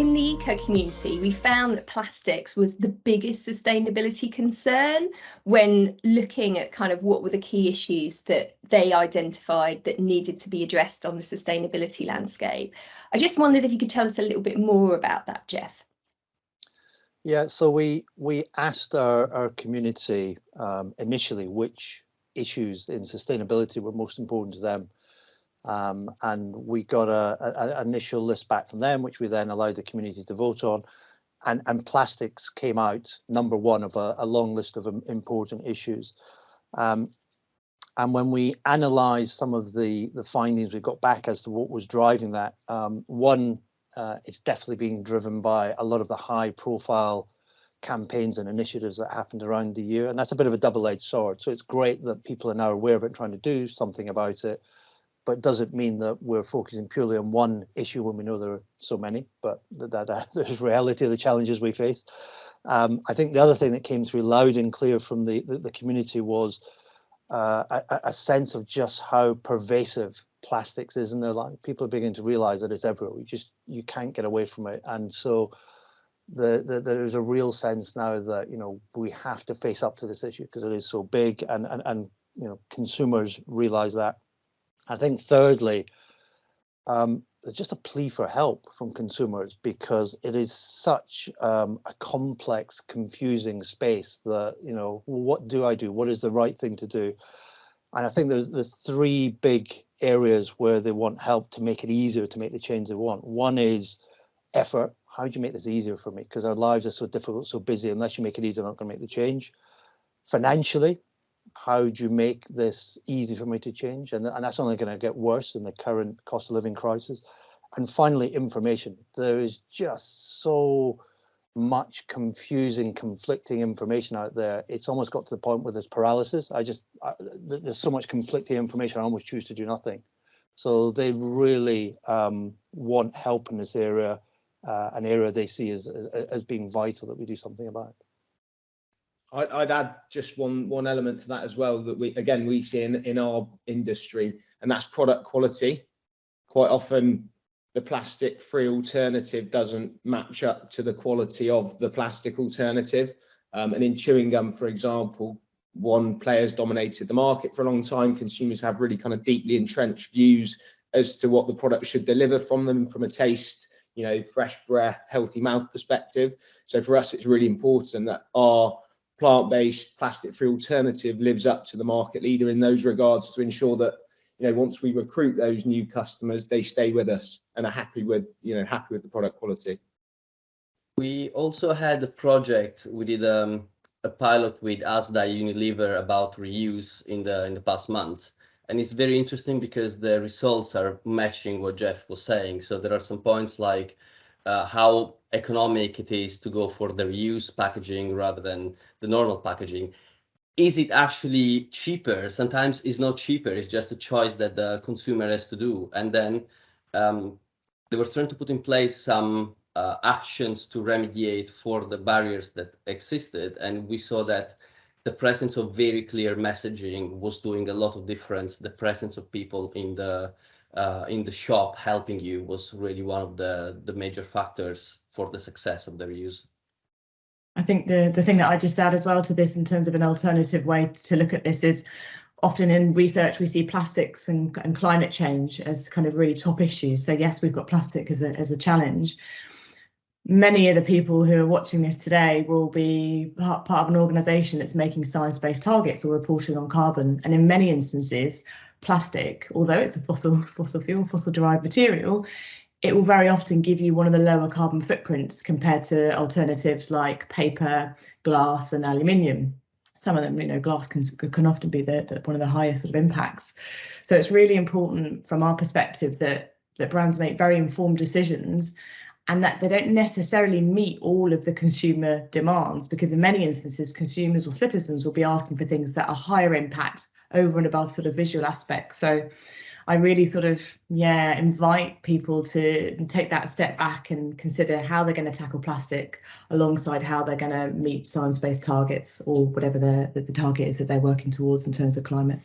In the eco community, we found that plastics was the biggest sustainability concern when looking at kind of what were the key issues that they identified that needed to be addressed on the sustainability landscape. I just wondered if you could tell us a little bit more about that, Jeff. Yeah, so we asked our community initially which issues in sustainability were most important to them. And we got an initial list back from them, which we then allowed the community to vote on. And plastics came out number one of a long list of important issues. And when we analysed some of the findings we got back as to what was driving that, one, it's definitely being driven by a lot of the high-profile campaigns and initiatives that happened around the year. And that's a bit of a double-edged sword. So it's great that people are now aware of it and trying to do something about it. But does it mean that we're focusing purely on one issue when we know there are so many? But there's reality of the challenges we face. I think the other thing that came through loud and clear from the community was a sense of just how pervasive plastics is in their life. People are beginning to realise that it's everywhere. You can't get away from it, and so there is a real sense now that we have to face up to this issue because it is so big, and consumers realise that. I think thirdly, there's just a plea for help from consumers because it is such a complex, confusing space that, what do I do? What is the right thing to do? And I think there's three big areas where they want help to make it easier to make the change they want. One is effort. How do you make this easier for me? Because our lives are so difficult, so busy. Unless you make it easier, I'm not going to make the change. Financially, how do you make this easy for me to change? And that's only going to get worse in the current cost of living crisis. And finally, information. There is just so much confusing, conflicting information out there. It's almost got to the point where there's paralysis. There's so much conflicting information, I almost choose to do nothing. So they really want help in this area, an area they see as being vital that we do something about. I'd add just one element to that as well that we see in our industry, and that's product quality. Quite often the plastic-free alternative doesn't match up to the quality of the plastic alternative. And in chewing gum, for example, one player's dominated the market for a long time. Consumers have really kind of deeply entrenched views as to what the product should deliver from them from a taste, fresh breath, healthy mouth perspective. So for us, it's really important that our plant-based plastic-free alternative lives up to the market leader in those regards to ensure that once we recruit those new customers, they stay with us and are happy with the product quality. We also had a project. We did a pilot with Asda Unilever about reuse in the past months, and it's very interesting because the results are matching what Jeff was saying. So there are some points like how economic it is to go for the reuse packaging rather than the normal packaging. Is it actually cheaper? Sometimes it's not cheaper, it's just a choice that the consumer has to do. And then they were trying to put in place some actions to remediate for the barriers that existed. And we saw that the presence of very clear messaging was doing a lot of difference. The presence of people in the shop helping you was really one of the major factors for the success of the reuse. I think the thing that I just add as well to this in terms of an alternative way to look at this is often in research we see plastics and climate change as kind of really top issues. So yes, we've got plastic as a challenge. Many of the people who are watching this today will be part of an organisation that's making science-based targets or reporting on carbon. And in many instances, plastic, although it's a fossil-derived material, it will very often give you one of the lower carbon footprints compared to alternatives like paper, glass and aluminium. Some of them, glass can often be one of the highest sort of impacts. So it's really important from our perspective that brands make very informed decisions and that they don't necessarily meet all of the consumer demands, because in many instances, consumers or citizens will be asking for things that are higher impact over and above sort of visual aspects. So I really sort of, invite people to take that step back and consider how they're going to tackle plastic alongside how they're going to meet science-based targets or whatever the target is that they're working towards in terms of climate.